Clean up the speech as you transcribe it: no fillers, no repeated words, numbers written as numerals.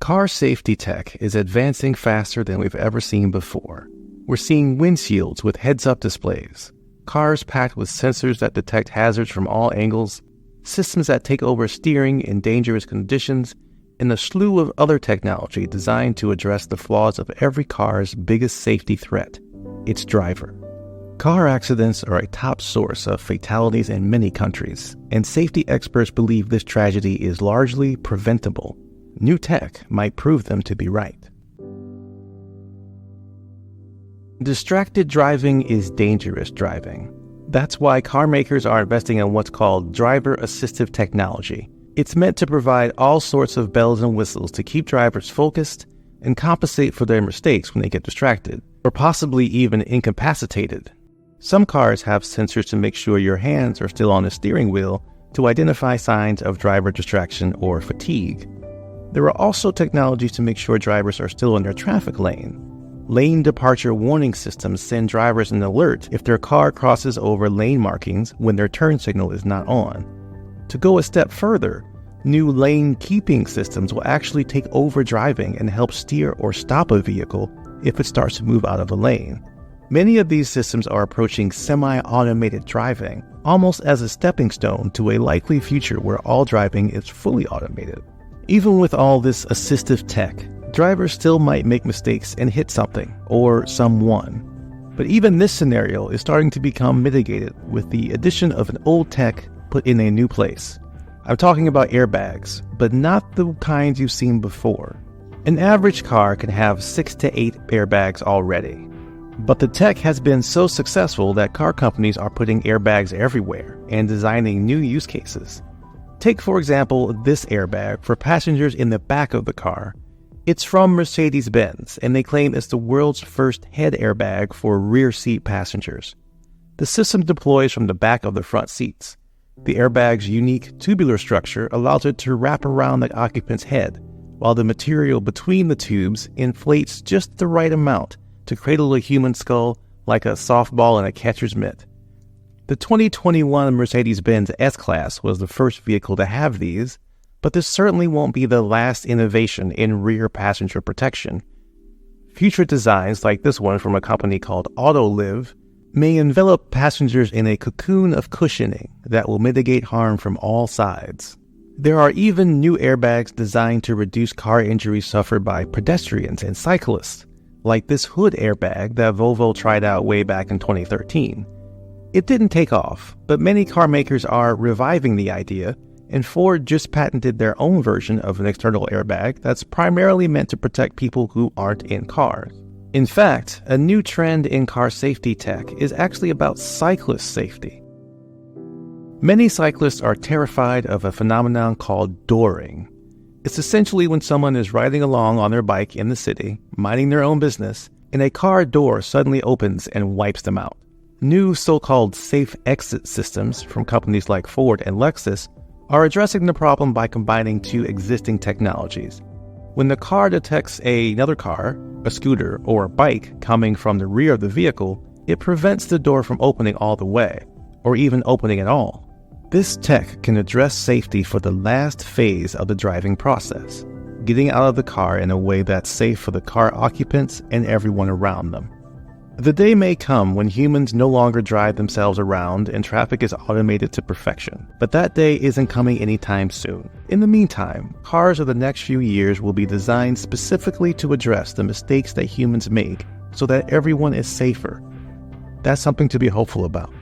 Car safety tech is advancing faster than we've ever seen before. We're seeing windshields with heads-up displays, cars packed with sensors that detect hazards from all angles, systems that take over steering in dangerous conditions, and a slew of other technology designed to address the flaws of every car's biggest safety threat, its driver. Car accidents are a top source of fatalities in many countries, and safety experts believe this tragedy is largely preventable. New tech might prove them to be right. Distracted driving is dangerous driving. That's why car makers are investing in what's called driver assistive technology. It's meant to provide all sorts of bells and whistles to keep drivers focused and compensate for their mistakes when they get distracted, or possibly even incapacitated. Some cars have sensors to make sure your hands are still on the steering wheel to identify signs of driver distraction or fatigue. There are also technologies to make sure drivers are still in their traffic lane. Lane departure warning systems send drivers an alert if their car crosses over lane markings when their turn signal is not on. To go a step further, new lane keeping systems will actually take over driving and help steer or stop a vehicle if it starts to move out of a lane. Many of these systems are approaching semi-automated driving, almost as a stepping stone to a likely future where all driving is fully automated. Even with all this assistive tech, drivers still might make mistakes and hit something or someone. But even this scenario is starting to become mitigated with the addition of an old tech put in a new place. I'm talking about airbags, but not the kinds you've seen before. An average car can have 6 to 8 airbags already. But the tech has been so successful that car companies are putting airbags everywhere and designing new use cases. Take, for example, this airbag for passengers in the back of the car. It's from Mercedes-Benz, and they claim it's the world's first head airbag for rear seat passengers. The system deploys from the back of the front seats. The airbag's unique tubular structure allows it to wrap around the occupant's head, while the material between the tubes inflates just the right amount to cradle a human skull like a softball in a catcher's mitt. The 2021 Mercedes-Benz S-Class was the first vehicle to have these, but this certainly won't be the last innovation in rear passenger protection. Future designs like this one from a company called Autolive may envelop passengers in a cocoon of cushioning that will mitigate harm from all sides. There are even new airbags designed to reduce car injuries suffered by pedestrians and cyclists, like this hood airbag that Volvo tried out way back in 2013. It didn't take off, but many car makers are reviving the idea, and Ford just patented their own version of an external airbag that's primarily meant to protect people who aren't in cars. In fact, a new trend in car safety tech is actually about cyclist safety. Many cyclists are terrified of a phenomenon called dooring. It's essentially when someone is riding along on their bike in the city, minding their own business, and a car door suddenly opens and wipes them out. New so-called safe exit systems from companies like Ford and Lexus are addressing the problem by combining two existing technologies. When the car detects another car, a scooter, or a bike coming from the rear of the vehicle, it prevents the door from opening all the way, or even opening at all. This tech can address safety for the last phase of the driving process, getting out of the car in a way that's safe for the car occupants and everyone around them. The day may come when humans no longer drive themselves around and traffic is automated to perfection, but that day isn't coming anytime soon. In the meantime, cars of the next few years will be designed specifically to address the mistakes that humans make so that everyone is safer. That's something to be hopeful about.